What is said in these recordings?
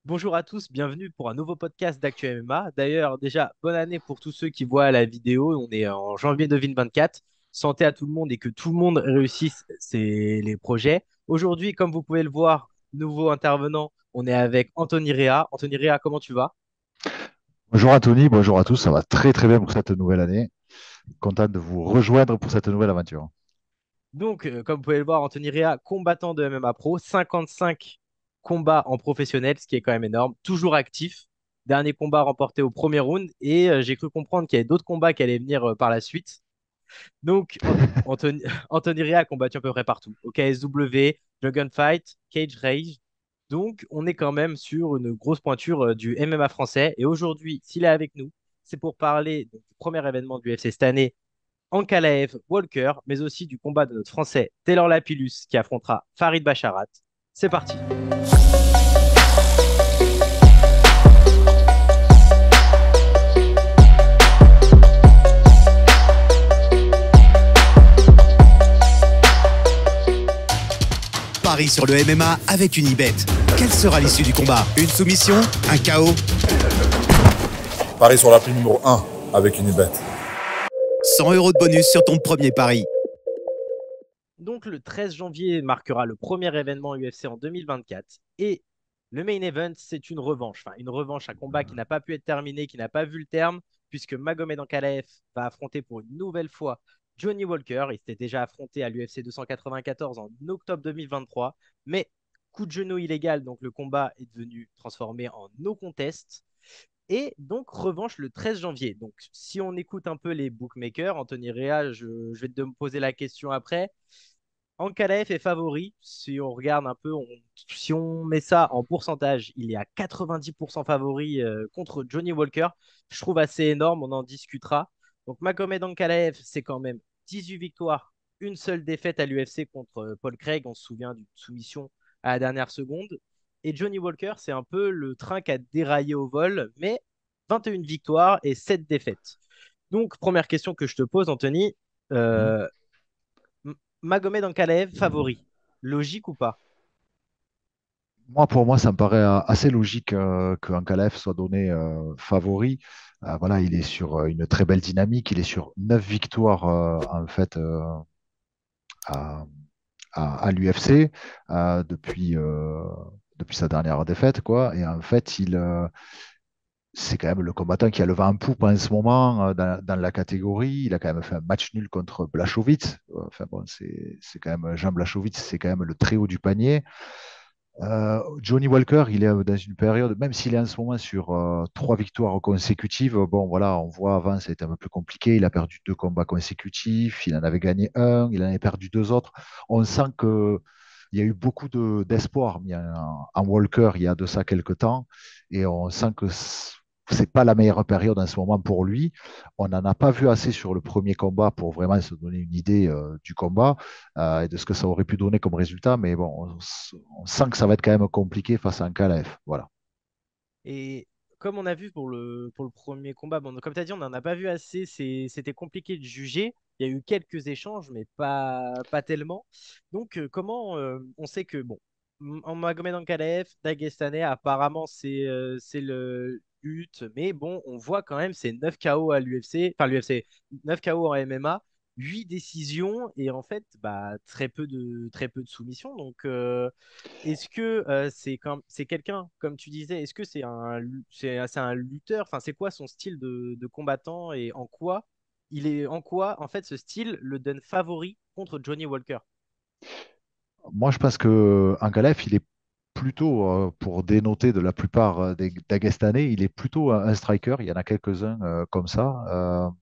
Bonjour à tous, bienvenue pour un nouveau podcast d'Actu MMA. D'ailleurs, déjà, bonne année pour tous ceux qui voient la vidéo. On est en janvier 2024. Santé à tout le monde et que tout le monde réussisse les projets. Aujourd'hui, comme vous pouvez le voir, nouveau intervenant, on est avec Anthony Rea. Anthony Rea, comment tu vas? Bonjour Anthony, bonjour à tous, ça va très très bien pour cette nouvelle année. Content de vous rejoindre pour cette nouvelle aventure. Donc, comme vous pouvez le voir, Anthony Rea, combattant de MMA Pro, 55 combats en professionnel, ce qui est quand même énorme, toujours actif. Dernier combat remporté au premier round et j'ai cru comprendre qu'il y avait d'autres combats qui allaient venir par la suite. Donc, Anthony, Anthony Rea a combattu à peu près partout. Au KSW, Dragon Fight, Cage Rage. Donc, on est quand même sur une grosse pointure du MMA français. Et aujourd'hui, s'il est avec nous, c'est pour parler du premier événement du UFC cette année, Ankalaev Walker, mais aussi du combat de notre Français Taylor Lapillus qui affrontera Farid Basharat. C'est parti. Paris sur le MMA avec Unibet. Quelle sera l'issue du combat? Une soumission? Un KO? Paris sur l'appli numéro 1 avec Unibet. 100 euros de bonus sur ton premier pari. Donc, le 13 janvier marquera le premier événement UFC en 2024. Et le main event, c'est une revanche. Enfin, une revanche, un combat qui n'a pas pu être terminé, qui n'a pas vu le terme, puisque Magomed Ankalaev va affronter pour une nouvelle fois Johnny Walker. Il s'était déjà affronté à l'UFC 294 en octobre 2023. Mais coup de genou illégal, donc le combat est devenu transformé en no contest. Et donc, revanche le 13 janvier. Donc, si on écoute un peu les bookmakers, Anthony Rea, je vais te poser la question après. Ankalaev est favori. Si on regarde un peu, si on met ça en pourcentage, il est à 90% favori contre Johnny Walker. Je trouve assez énorme, on en discutera. Donc Magomed Ankalaev, c'est quand même 18 victoires, une seule défaite à l'UFC contre Paul Craig. On se souvient d'une soumission à la dernière seconde. Et Johnny Walker, c'est un peu le train qui a déraillé au vol, mais 21 victoires et 7 défaites. Donc, première question que je te pose, Anthony. Mhm. euh, Magomed Ankalaev favori. Logique ou pas? Pour moi, ça me paraît assez logique que Ankalaev soit donné favori. Voilà, il est sur une très belle dynamique. Il est sur 9 victoires en fait à, à l'UFC depuis sa dernière défaite, quoi. Et en fait, c'est quand même le combattant qui a le vent en poupe en ce moment dans la catégorie. Il a quand même fait un match nul contre Blachowicz. Enfin bon, c'est quand même Jean Blachowicz, c'est quand même le très haut du panier. Johnny Walker, il est dans une période, même s'il est en ce moment sur 3 victoires consécutives, bon voilà, on voit avant, c'était un peu plus compliqué. Il a perdu 2 combats consécutifs, il en avait gagné un, il en avait perdu 2 autres. On sent que il y a eu beaucoup d'espoir mis en Walker il y a de ça quelques temps, et on sent que c'est pas la meilleure période en ce moment pour lui. On n'en a pas vu assez sur le premier combat pour vraiment se donner une idée du combat et de ce que ça aurait pu donner comme résultat. Mais bon, on sent que ça va être quand même compliqué face à un KLF. Voilà. Et comme on a vu pour le premier combat, bon, comme tu as dit, on n'en a pas vu assez. C'était compliqué de juger. Il y a eu quelques échanges, mais pas tellement. Donc, comment on sait que, bon, en Magomed Ankalaev, Dagestanais, apparemment, c'est le but. Mais bon, on voit quand même, c'est 9 KO à l'UFC, enfin l'UFC, 9 KO en MMA, 8 décisions et en fait, bah, très peu de soumissions. Donc, est-ce que c'est quelqu'un, comme tu disais, est-ce que c'est un lutteur? Enfin, c'est quoi son style de combattant et en quoi, en fait, ce style le donne favori contre Johnny Walker? Moi, je pense que Ankalaev, il est plutôt, pour dénoter de la plupart des Dagestanais, il est plutôt un striker. Il y en a quelques-uns comme ça.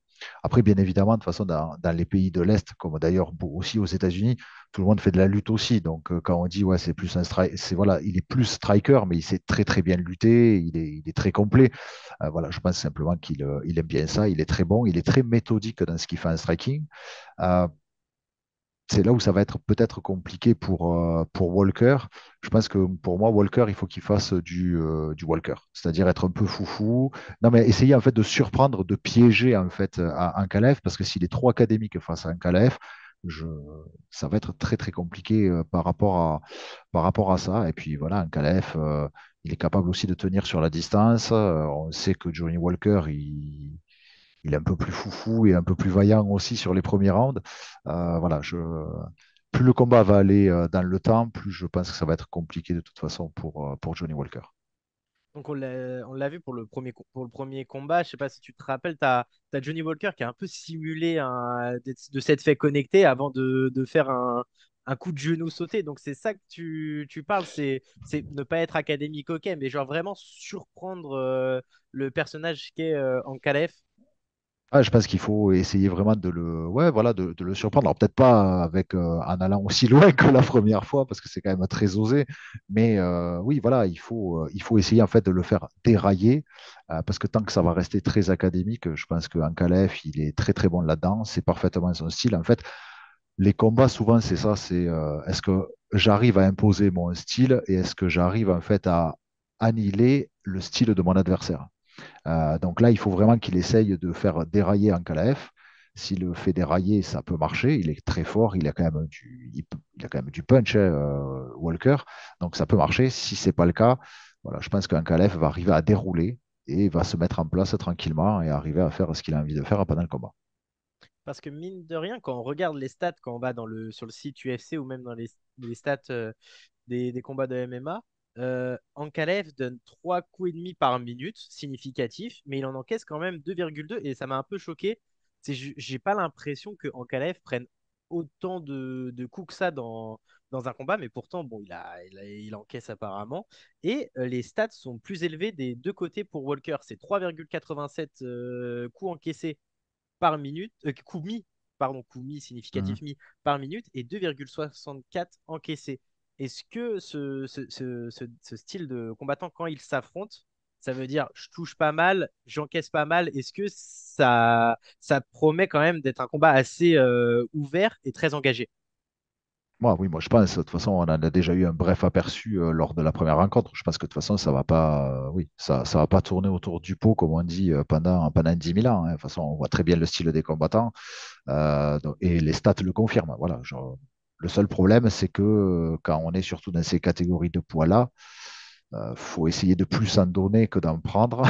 Après, bien évidemment, de toute façon, dans les pays de l'Est, comme d'ailleurs aussi aux États-Unis, tout le monde fait de la lutte aussi. Donc, quand on dit, ouais, c'est plus un striker, c'est voilà, il est plus striker, mais il sait très, très bien lutter. Il est très complet. Voilà, je pense simplement qu'il aime bien ça. Il est très bon. Il est très méthodique dans ce qu'il fait en striking. Euh, c'est là où ça va être peut-être compliqué pour Walker. Je pense que pour moi, Walker, il faut qu'il fasse du Walker, c'est-à-dire être un peu foufou. Non, mais essayer en fait de surprendre, de piéger en fait Ankalaev, parce que s'il est trop académique face à Ankalaev, je, ça va être très très compliqué par rapport à ça. Et puis voilà, Ankalaev, il est capable aussi de tenir sur la distance. On sait que Johnny Walker, il est un peu plus foufou et un peu plus vaillant aussi sur les premiers rounds. Voilà, plus le combat va aller dans le temps, plus je pense que ça va être compliqué de toute façon pour Johnny Walker. Donc on l'a vu pour le premier combat. Je sais pas si tu te rappelles, tu as Johnny Walker qui a un peu simulé de s'être fait connecter avant de faire un coup de genou sauté. Donc c'est ça que tu parles, c'est ne pas être académique, ok, mais genre vraiment surprendre le personnage qu'est Ankalaev. Ah, je pense qu'il faut essayer vraiment ouais, voilà, de le surprendre. Alors peut-être pas en allant aussi loin que la première fois, parce que c'est quand même très osé. Mais oui, voilà, il faut essayer en fait de le faire dérailler, parce que tant que ça va rester très académique, je pense qu'en Calef, il est très très bon là-dedans. C'est parfaitement son style. En fait, les combats souvent c'est ça, c'est est-ce que j'arrive à imposer mon style et est-ce que j'arrive en fait à annihiler le style de mon adversaire. Donc là, il faut vraiment qu'il essaye de faire dérailler Ankalaev. S'il le fait dérailler, ça peut marcher. Il est très fort. Il a quand même il a quand même du punch, hein, Walker. Donc ça peut marcher. Si ce n'est pas le cas, voilà, je pense qu'Ankalaev va arriver à dérouler et va se mettre en place tranquillement et arriver à faire ce qu'il a envie de faire pendant le combat. Parce que mine de rien, quand on regarde les stats, quand on va sur le site UFC ou même dans les stats des combats de MMA, Ankalaev donne 3 coups et demi par minute, significatif, mais il en encaisse quand même 2,2 et ça m'a un peu choqué. J'ai pas l'impression que Ankalaev prenne autant de coups que ça dans un combat, mais pourtant, bon, il encaisse apparemment. Et les stats sont plus élevés des deux côtés pour Walker. C'est 3,87 coups encaissés par minute, coups mis, pardon, coups mis, Mhm. significatif mis par minute et 2,64 encaissés. Est-ce que ce style de combattant, quand il s'affronte, ça veut dire je touche pas mal, j'encaisse pas mal, est-ce que ça promet quand même d'être un combat assez ouvert et très engagé? Moi, oui, moi je pense. De toute façon, on en a déjà eu un bref aperçu lors de la première rencontre. Je pense que de toute façon, ça va pas, oui, ça va pas tourner autour du pot, comme on dit, pendant 10 000 ans, hein. De toute façon, on voit très bien le style des combattants. Et les stats le confirment. Voilà, le seul problème, c'est que quand on est surtout dans ces catégories de poids-là, il faut essayer de plus en donner que d'en prendre.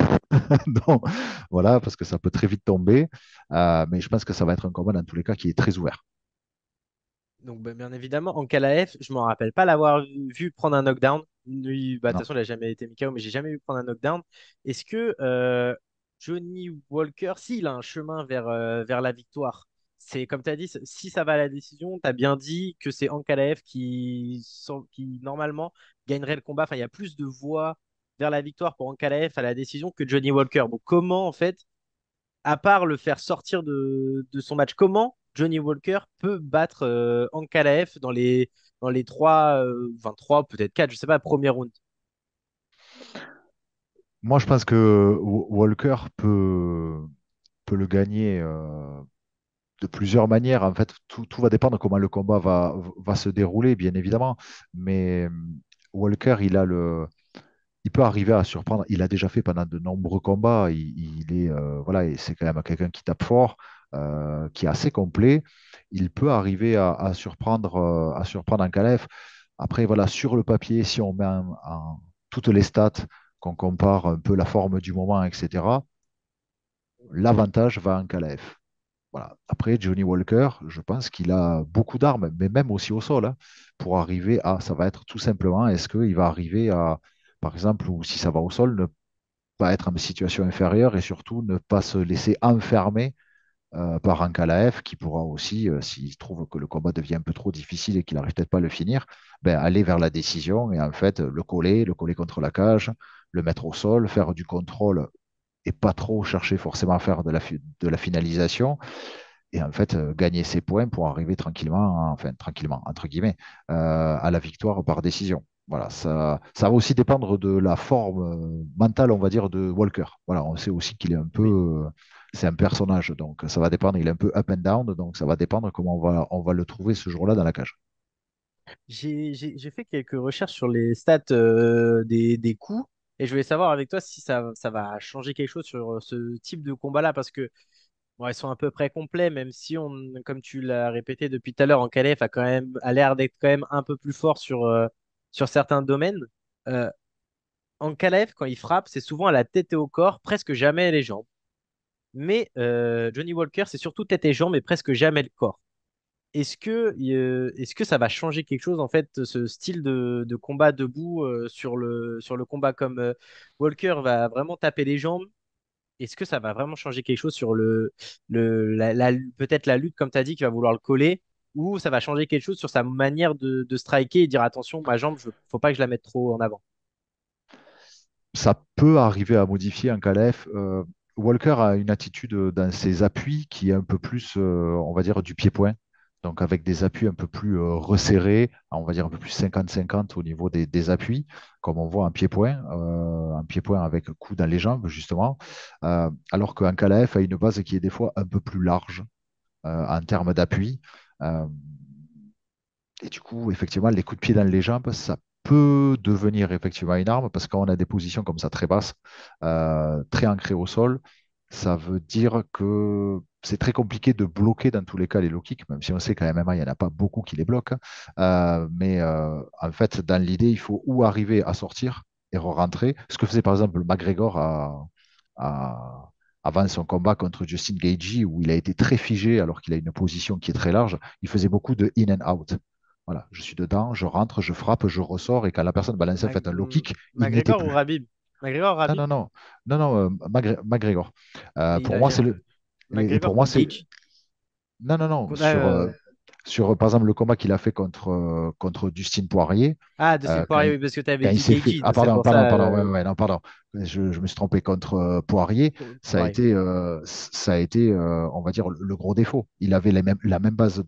Donc, voilà, parce que ça peut très vite tomber. Mais je pense que ça va être un combat dans tous les cas qui est très ouvert. Donc, bah, bien évidemment, Ankalaev, je ne me rappelle pas l'avoir vu prendre un knockdown. Lui, bah, de toute Non. façon, il n'a jamais été MKO, mais j'ai jamais vu prendre un knockdown. Est-ce que Johnny Walker, s'il a un chemin vers la victoire, c'est comme tu as dit, si ça va à la décision, tu as bien dit que c'est Ankalaev qui, normalement, gagnerait le combat. Enfin, il y a plus de voix vers la victoire pour Ankalaev à la décision que Johnny Walker. Donc, comment, en fait, à part le faire sortir de son match, comment Johnny Walker peut battre Ankalaev dans les 3, peut-être 4, je sais pas, premier round? Moi, je pense que Walker peut le gagner de plusieurs manières. En fait, tout va dépendre comment le combat va se dérouler, bien évidemment. Mais Walker, il peut arriver à surprendre. Il a déjà fait pendant de nombreux combats. Il est, voilà, et c'est quand même quelqu'un qui tape fort, qui est assez complet. Il peut arriver à surprendre un Calef. Après, voilà, sur le papier, si on met toutes les stats, qu'on compare un peu la forme du moment, etc., l'avantage va en Calef. Voilà. Après, Johnny Walker, je pense qu'il a beaucoup d'armes, mais même aussi au sol, hein, pour arriver à, ça va être tout simplement, est-ce qu'il va arriver à, par exemple, ou si ça va au sol, ne pas être en situation inférieure et surtout ne pas se laisser enfermer par Ankalaev qui pourra aussi, s'il trouve que le combat devient un peu trop difficile et qu'il n'arrive peut-être pas à le finir, ben, aller vers la décision et en fait le coller contre la cage, le mettre au sol, faire du contrôle et pas trop chercher forcément à faire de la finalisation et en fait gagner ses points pour arriver tranquillement, enfin tranquillement, entre guillemets, à la victoire par décision. Voilà, ça va aussi dépendre de la forme mentale, on va dire, de Walker. Voilà, on sait aussi qu'il est un peu, Oui. c'est un personnage, donc ça va dépendre. Il est un peu up and down, donc ça va dépendre comment on va le trouver ce jour-là dans la cage. J'ai fait quelques recherches sur les stats des coups et je voulais savoir avec toi si ça va changer quelque chose sur ce type de combat-là parce que Bon, ils sont à peu près complets, même si comme tu l'as répété depuis tout à l'heure, Ankalaev a l'air d'être quand même un peu plus fort sur certains domaines. Euh, Ankalaev, quand il frappe, c'est souvent à la tête et au corps, presque jamais les jambes. Mais Johnny Walker, c'est surtout tête et jambes, mais presque jamais le corps. Est-ce que ça va changer quelque chose, en fait, ce style de combat debout sur le combat comme Walker va vraiment taper les jambes? Est-ce que ça va vraiment changer quelque chose sur peut-être la lutte, comme tu as dit, qui va vouloir le coller, ou ça va changer quelque chose sur sa manière de striker et dire attention, ma jambe, faut pas que je la mette trop en avant. Ça peut arriver à modifier un Calef. Walker a une attitude dans ses appuis qui est un peu plus, on va dire, du pied-point. Donc avec des appuis un peu plus resserrés, on va dire un peu plus 50-50 au niveau des appuis, comme on voit un pied-point avec coup dans les jambes, justement. Alors qu'un Calef a une base qui est des fois un peu plus large en termes d'appui. Euh, et du coup, effectivement, les coups de pied dans les jambes, ça peut devenir effectivement une arme parce qu'on a des positions comme ça très basses, très ancrées au sol. Ça veut dire que c'est très compliqué de bloquer dans tous les cas les low kicks, même si on sait qu'à MMA, il n'y en a pas beaucoup qui les bloquent. Mais en fait, dans l'idée, il faut ou arriver à sortir et re-rentrer. Ce que faisait par exemple McGregor avant son combat contre Justin Gaethje, où il a été très figé alors qu'il a une position qui est très large. Il faisait beaucoup de in and out. Voilà, je suis dedans, je rentre, je frappe, je ressors, et quand la personne balançait en fait un low kick, il n'était McGregor ou plus. Rabib? McGregor ou Non, non, Rabib? non, non, non, McGregor. Mais Pour moi, c'est le. Et McGregor pour moi, contre c'est. Gage? Non, non, non. Euh, Par exemple, le combat qu'il a fait contre Dustin Poirier, Dustin quand Poirier, oui, parce que tu avais quand il dit s'est fait. Gage, Ah, c'est pardon, pour pardon, ça. pardon, ouais, ouais, non, pardon. Je me suis trompé contre Poirier. Poirier. Ça a été on va dire, le gros défaut. Il avait la même base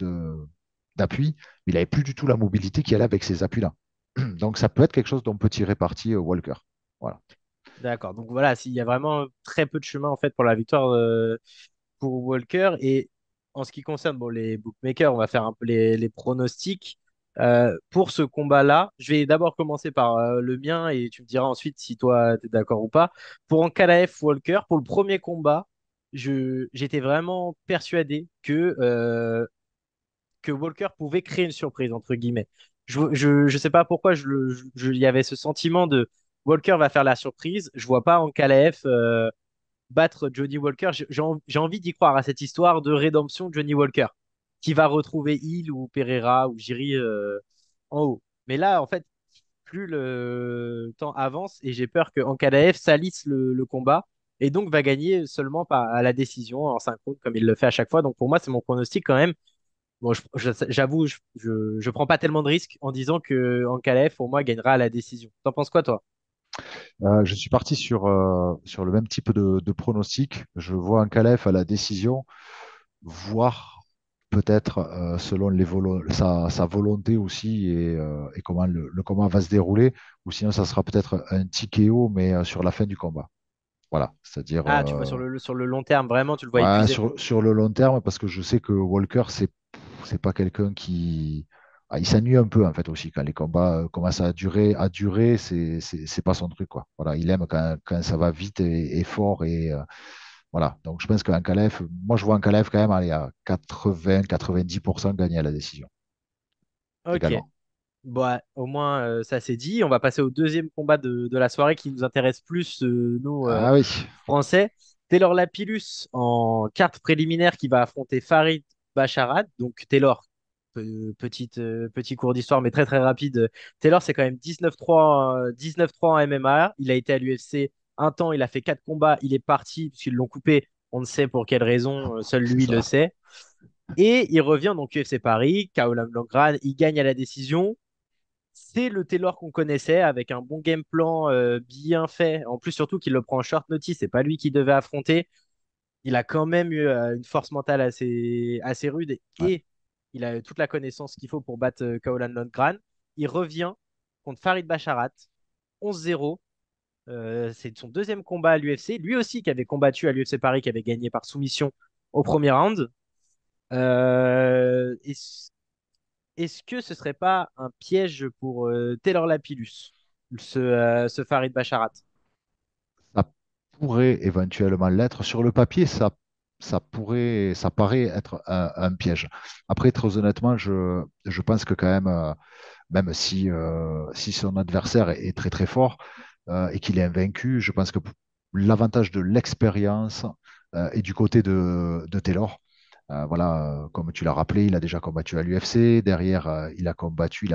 d'appui, mais il n'avait plus du tout la mobilité qu'il a avec ces appuis-là. Donc, ça peut être quelque chose dont peut tirer parti Walker. Voilà. D'accord. Donc voilà, s'il y a vraiment très peu de chemin en fait pour la victoire pour Walker. Et en ce qui concerne bon, les bookmakers, on va faire un peu les pronostics. Pour ce combat-là, je vais d'abord commencer par le mien et tu me diras ensuite si toi tu es d'accord ou pas. Pour Ankalaev Walker, pour le premier combat, j'étais vraiment persuadé que Walker pouvait créer une surprise, entre guillemets. Je sais pas pourquoi il y avait ce sentiment de Walker va faire la surprise. Je vois pas Ankalaev battre Johnny Walker. J'ai envie d'y croire à cette histoire de rédemption de Johnny Walker, qui va retrouver Hill ou Pereira ou Jiri en haut. Mais là, en fait, plus le temps avance et j'ai peur que Ankalaev salisse le combat et donc va gagner seulement à la décision en synchrone comme il le fait à chaque fois. Donc pour moi, c'est mon pronostic quand même. Bon, j'avoue, je prends pas tellement de risques en disant que Ankalaev, pour moi, gagnera à la décision. T'en penses quoi, toi? Je suis parti sur le même type de pronostic. Je vois un Calef à la décision, voire peut-être selon sa volonté aussi et comment le combat va se dérouler, ou sinon ça sera peut-être un TKO, mais sur la fin du combat. Voilà, c'est-à-dire Ah, tu vois, sur le long terme, vraiment, tu le vois ouais, épuisé. sur le long terme, parce que je sais que Walker, c'est pas quelqu'un qui. Ah, il s'ennuie un peu en fait aussi quand les combats commencent à durer, c'est pas son truc quoi. Voilà, il aime quand ça va vite et fort et voilà. Donc je pense qu'un Calef, moi je vois un Calef quand même aller à 80-90% gagner à la décision Ok. également. Bon, ouais, au moins, ça c'est dit. On va passer au deuxième combat de la soirée qui nous intéresse plus, nous, Ah oui, Français. Taylor Lapillus en carte préliminaire qui va affronter Farid Basharat. Donc Taylor, petit cours d'histoire, mais très très rapide. Taylor, c'est quand même 19-3 19-3 en MMA. Il a été à l'UFC un temps, il a fait 4 combats, il est parti, puisqu'ils l'ont coupé. On ne sait pour quelle raison, seul c'est lui le ça. sait. Et il revient donc UFC Paris, Kaolam Longran, il gagne à la décision. C'est le Taylor qu'on connaissait avec un bon game plan bien fait. En plus, surtout qu'il le prend en short notice, c'est pas lui qui devait affronter. Il a quand même eu une force mentale assez rude Ouais. et il a toute la connaissance qu'il faut pour battre Kaolan Lundgren. Il revient contre Farid Basharat, 11-0. C'est son deuxième combat à l'UFC. Lui aussi qui avait combattu à l'UFC Paris, qui avait gagné par soumission au premier round. Est-ce que ce serait pas un piège pour Taylor Lapillus, ce Farid Basharat? Ça pourrait éventuellement l'être. Sur le papier, ça ça paraît être un piège. Après, très honnêtement, je pense que quand même, même si son adversaire est très très fort et qu'il est invaincu, je pense que l'avantage de l'expérience est du côté de Taylor. Voilà, comme tu l'as rappelé, il a déjà combattu à l'UFC. Derrière, il a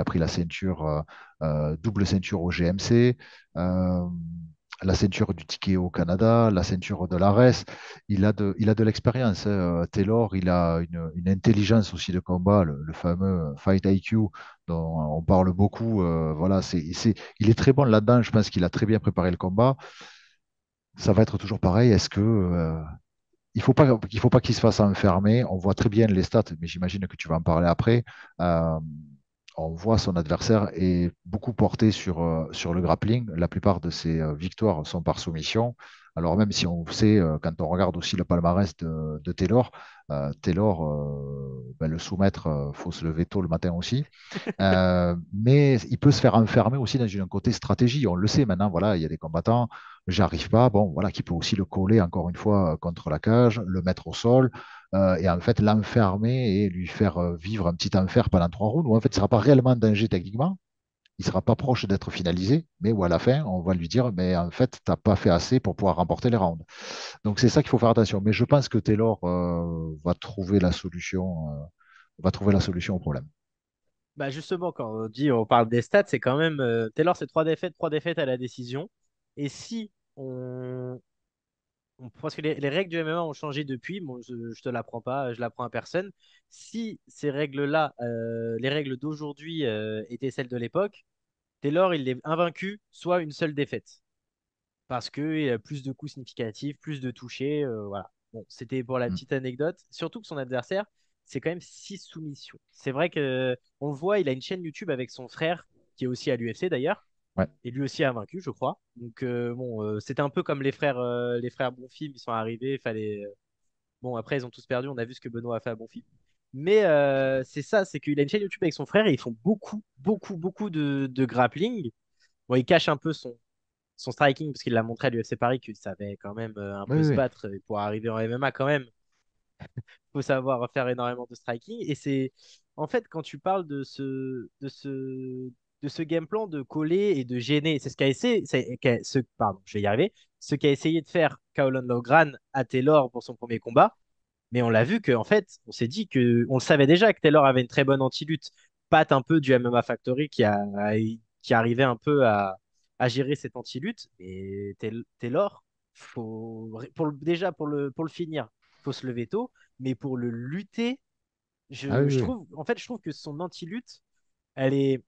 pris la ceinture, double ceinture au GMC, euh, la ceinture du ticket au Canada, la ceinture de l'ARES. Il a de l'expérience, hein. Taylor, il a une intelligence aussi de combat, le fameux Fight IQ dont on parle beaucoup. Voilà, il est très bon là-dedans. Je pense qu'il a très bien préparé le combat. Ça va être toujours pareil. Il faut pas qu'il se fasse enfermer. On voit très bien les stats, mais j'imagine que tu vas en parler après. Euh, on voit son adversaire est beaucoup porté sur le grappling. La plupart de ses victoires sont par soumission. Alors même si on sait, quand on regarde aussi le palmarès de Taylor, ben, le soumettre, faut se lever tôt le matin aussi. Mais il peut se faire enfermer aussi dans un côté stratégie. On le sait maintenant, voilà, il y a des combattants, j'arrive pas, bon, voilà, qui peut aussi le coller encore une fois contre la cage, le mettre au sol, et en fait l'enfermer et lui faire vivre un petit enfer pendant 3 rounds, où en fait il ne sera pas réellement en danger techniquement, il ne sera pas proche d'être finalisé, mais où à la fin, on va lui dire, mais en fait, tu n'as pas fait assez pour pouvoir remporter les rounds. Donc c'est ça qu'il faut faire attention. Mais je pense que Taylor va trouver la solution au problème. Bah justement, quand on parle des stats, c'est quand même Taylor, c'est trois défaites à la décision. Et si parce que les règles du MMA ont changé depuis, bon, je te l'apprends pas, je l'apprends à personne. Si ces règles-là, les règles d'aujourd'hui étaient celles de l'époque, Taylor, il est invaincu, soit une seule défaite. Parce qu'il y a plus de coups significatifs, plus de touchés, voilà. Bon, c'était pour la Mm. petite anecdote. Surtout que son adversaire, c'est quand même 6 soumissions. C'est vrai que on le voit, il a une chaîne YouTube avec son frère, qui est aussi à l'UFC d'ailleurs, Ouais. et lui aussi a vaincu, je crois. Donc bon, c'était un peu comme les frères Bonfim, ils sont arrivés, il fallait. Bon, après, ils ont tous perdu, on a vu ce que Benoît a fait à Bonfim. Mais c'est ça, c'est qu'il a une chaîne YouTube avec son frère et ils font beaucoup de grappling. Bon, il cache un peu son striking, parce qu'il l'a montré à l'UFC Paris qu'il savait quand même un Oui, peu se oui. battre. Et pour arriver en MMA, quand même, il faut savoir faire énormément de striking. Et c'est en fait, quand tu parles de ce game plan de coller et de gêner, c'est ce qu'a essayé, pardon, je vais y arriver, ce qu'a essayé de faire Kaolon Logran à Taylor pour son premier combat. Mais on l'a vu que, en fait, on s'est dit que, on le savait déjà que Taylor avait une très bonne anti-lutte. Pat un peu du MMA Factory qui arrivait un peu à gérer cette anti-lutte. Et Taylor, déjà pour le finir, faut se lever tôt. Mais pour le lutter, Ah oui, je oui. trouve, en fait, je trouve que son anti-lutte, elle est,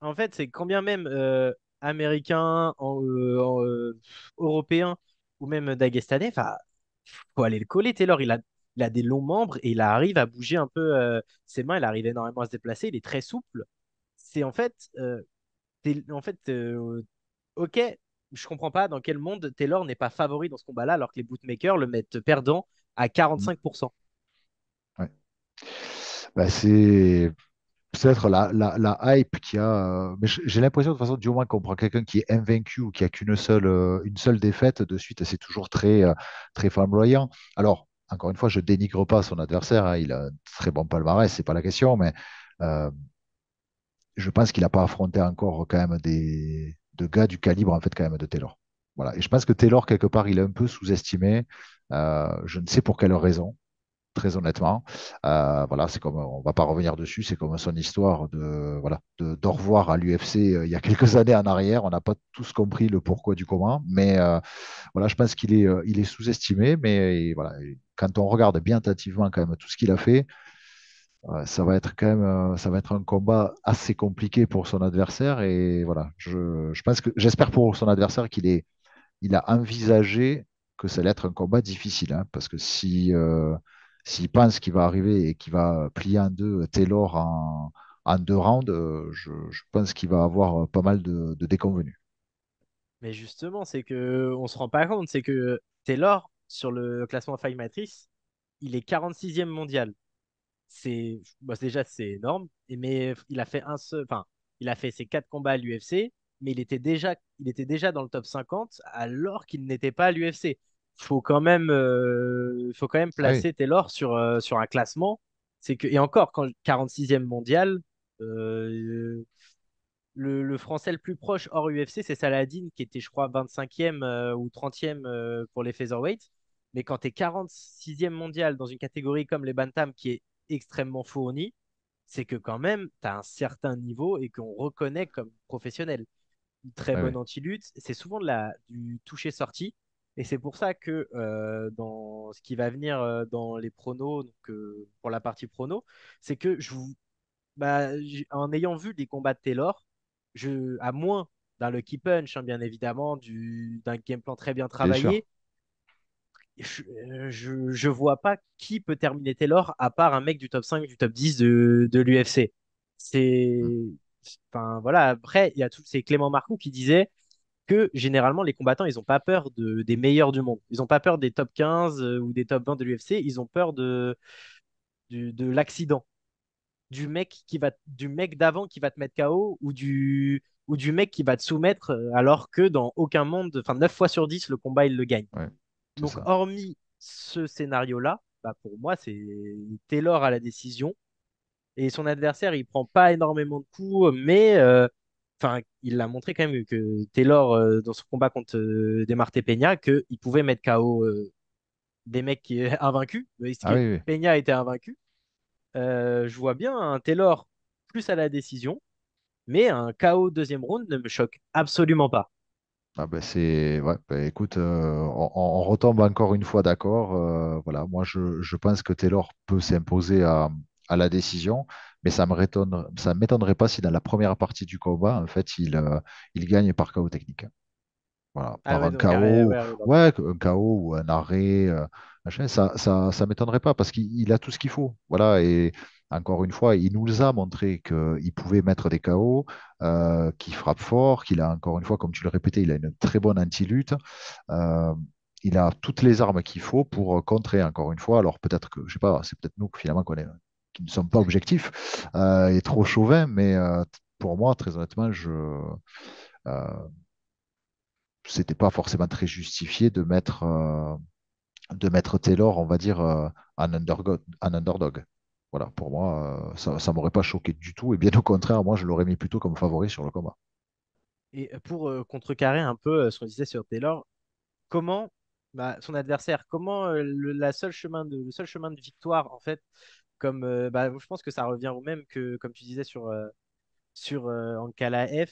en fait, c'est quand bien même américain, européen ou même dagestanais, enfin, faut aller le coller. Taylor, il a des longs membres et il arrive à bouger un peu ses mains. Il arrive énormément à se déplacer. Il est très souple. C'est en fait, en fait ok, je comprends pas dans quel monde Taylor n'est pas favori dans ce combat-là alors que les bootmakers le mettent perdant à Mm. 45%. Ouais. Bah, c'est peut-être la hype qu'il y a. Mais j'ai l'impression, de toute façon, du moment qu'on prend quelqu'un qui est invaincu ou qui a une seule défaite, de suite, c'est toujours très flamboyant. Alors, encore une fois, je dénigre pas son adversaire, hein, il a un très bon palmarès, c'est pas la question, mais euh, je pense qu'il n'a pas affronté encore quand même de gars du calibre, en fait, quand même, de Taylor. Voilà. Et je pense que Taylor, quelque part, il est un peu sous-estimé. Je ne sais pour quelle raison, très honnêtement. Voilà, c'est comme, on va pas revenir dessus, c'est comme son histoire d'au revoir à l'UFC il y a quelques années en arrière. On n'a pas tous compris le pourquoi du comment, mais voilà, je pense il est sous-estimé. Mais voilà, et quand on regarde bien attentivement quand même tout ce qu'il a fait, ça va être quand même, ça va être un combat assez compliqué pour son adversaire. Et voilà, je pense j'espère pour son adversaire il a envisagé que ça allait être un combat difficile, hein, parce que s'il pense qu'il va arriver et qu'il va plier en deux Taylor en 2 rounds, je pense qu'il va avoir pas mal de déconvenus. Mais justement, c'est que on se rend pas compte, c'est que Taylor, sur le classement Fight Matrix, il est 46e mondial. Déjà c'est énorme, mais il a fait enfin, il a fait ses 4 combats à l'UFC, mais il était déjà dans le top 50 alors qu'il n'était pas à l'UFC. faut quand même Ah oui, placer Taylor sur un classement. C'est que, et encore, quand 46e mondial, euh, le Français le plus proche hors UFC, c'est Saladin, qui était, je crois, 25e ou 30e pour les featherweight. Mais quand tu es 46e mondial dans une catégorie comme les bantam, qui est extrêmement fournie, c'est que quand même, tu as un certain niveau et qu'on reconnaît comme professionnel. Une très ah oui, bonne anti-lutte. C'est souvent du toucher-sorti. Et c'est pour ça que dans ce qui va venir dans les pronos, donc, pour la partie prono, c'est que en ayant vu des combats de Taylor, à moins d'un lucky punch, hein, bien évidemment, d'un game plan très bien bien sûr. travaillé, je vois pas qui peut terminer Taylor à part un mec du top 5, du top 10 de l'UFC. Mm. C'est. Enfin, voilà. Après, c'est Clément Marcoux qui disait que généralement, les combattants, ils n'ont pas peur des meilleurs du monde. Ils n'ont pas peur des top 15 ou des top 20 de l'UFC. Ils ont peur de l'accident. Du mec d'avant qui va te mettre KO ou du mec qui va te soumettre alors que dans aucun monde, enfin 9 fois sur 10 le combat, il le gagne. Ouais, c'est Donc, ça. hormis ce scénario-là, bah, pour moi, c'est Taylor à la décision. Et son adversaire, il prend pas énormément de coups, mais enfin, il a montré quand même que Taylor, dans son combat contre Demarté Peña, qu'il pouvait mettre KO des mecs invaincus. Ah oui, oui. Peña était invaincu. Je vois bien un Taylor plus à la décision, mais un KO deuxième round ne me choque absolument pas. Ah ben c'est ouais, ben écoute, on retombe encore une fois d'accord. Voilà, moi je pense que Taylor peut s'imposer à la décision, mais ça m'étonnerait pas si dans la première partie du combat, en fait, il gagne par KO technique. Voilà, Ah par ouais, un donc KO, ouais, donc, ouais, un KO ou un arrêt, machin, ça m'étonnerait pas parce qu'il a tout ce qu'il faut. Voilà, et encore une fois, il nous a montré qu'il pouvait mettre des KO, qu'il frappe fort, qu'il a encore une fois, comme tu le répétais, il a une très bonne anti-lutte. euh, il a toutes les armes qu'il faut pour contrer, encore une fois. Alors peut-être que, je sais pas, c'est peut-être nous que finalement qui ne sommes pas objectifs et trop chauvins, mais pour moi, très honnêtement, euh, c'était pas forcément très justifié de mettre Taylor, on va dire, en underdog. Voilà, pour moi, ça m'aurait pas choqué du tout. Et bien au contraire, moi, je l'aurais mis plutôt comme favori sur le combat. et pour contrecarrer un peu ce qu'on disait sur Taylor, comment son adversaire, comment le seul chemin de victoire, en fait, je pense que ça revient au même que, comme tu disais sur Ankala F,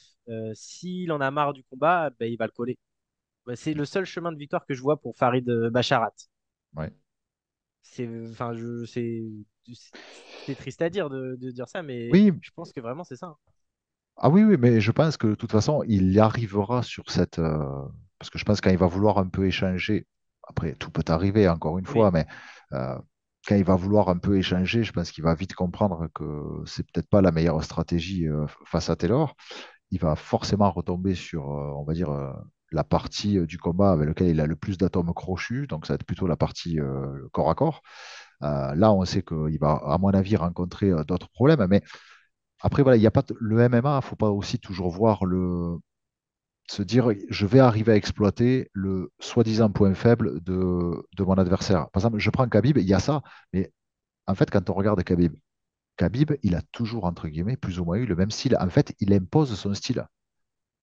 s'il en a marre du combat, bah, il va le coller. Bah, c'est le seul chemin de victoire que je vois pour Farid Basharat. Ouais. Enfin, c'est triste à dire de dire ça, mais Oui, je pense que vraiment c'est ça, hein. ah oui, oui, mais je pense que de toute façon, il y arrivera sur cette. Parce que je pense quand il va vouloir un peu échanger, après, tout peut arriver, encore une fois, Oui. mais euh, quand il va vouloir un peu échanger, je pense qu'il va vite comprendre que c'est peut-être pas la meilleure stratégie face à Taylor. Il va forcément retomber sur, on va dire, la partie du combat avec laquelle il a le plus d'atomes crochus, donc ça va être plutôt la partie corps à corps. Là, on sait qu'il va, à mon avis, rencontrer d'autres problèmes, mais après, voilà, il y a pas le MMA, il ne faut pas aussi toujours voir se dire je vais arriver à exploiter le soi-disant point faible de mon adversaire. Par exemple, je prends Khabib, il y a ça, mais en fait, quand on regarde Khabib, Khabib, il a toujours, entre guillemets, plus ou moins eu le même style. En fait, il impose son style.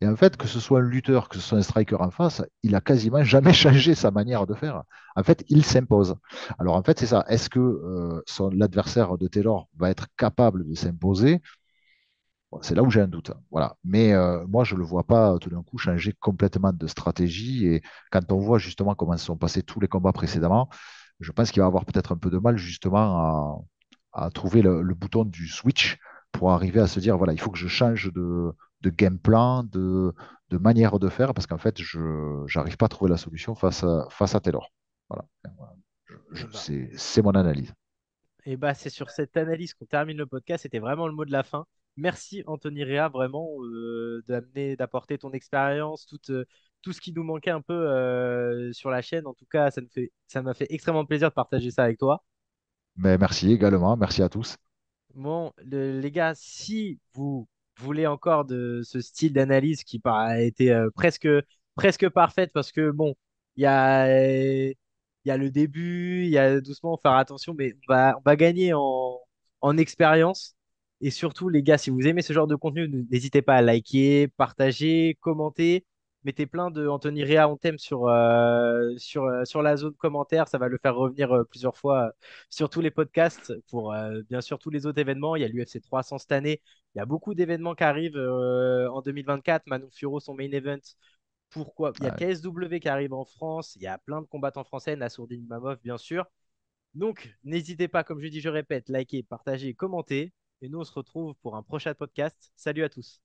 Et en fait, que ce soit un lutteur, que ce soit un striker en face, il a quasiment jamais changé sa manière de faire. En fait, il s'impose. Alors en fait, c'est ça. Est-ce que l'adversaire de Taylor va être capable de s'imposer? Bon, c'est là où j'ai un doute. Voilà. Mais moi, je ne le vois pas tout d'un coup changer complètement de stratégie. Et quand on voit justement comment se sont passés tous les combats précédemment, je pense qu'il va avoir peut-être un peu de mal justement à trouver le bouton du switch pour arriver à se dire, voilà, il faut que je change de game plan, de manière de faire, parce qu'en fait, je n'arrive pas à trouver la solution face à Taylor. Voilà. Et bah, C'est mon analyse. c'est sur cette analyse qu'on termine le podcast. C'était vraiment le mot de la fin. Merci Anthony Réa, vraiment, d'apporter ton expérience, tout ce qui nous manquait un peu sur la chaîne. En tout cas, ça m'a fait extrêmement plaisir de partager ça avec toi. Mais merci également. Merci à tous. Bon, les gars, si vous voulez encore de ce style d'analyse qui a été presque parfaite, parce que bon, Il y a, il y a le début, il y a doucement faire attention, mais on va gagner en expérience. Et surtout, les gars, si vous aimez ce genre de contenu, n'hésitez pas à liker, partager, commenter. Mettez plein de Anthony Rea, on t'aime sur la zone commentaire. Ça va le faire revenir plusieurs fois sur tous les podcasts pour bien sûr tous les autres événements. Il y a l'UFC 300 cette année. Il y a beaucoup d'événements qui arrivent en 2024. Manon Furo, son main event. Pourquoi? Il y a Ouais. KSW qui arrive en France. Il y a plein de combattants français. Nassourdine Imavov, bien sûr. Donc, n'hésitez pas, comme je dis, je répète, likez, partagez, commentez. Et nous, on se retrouve pour un prochain podcast. Salut à tous.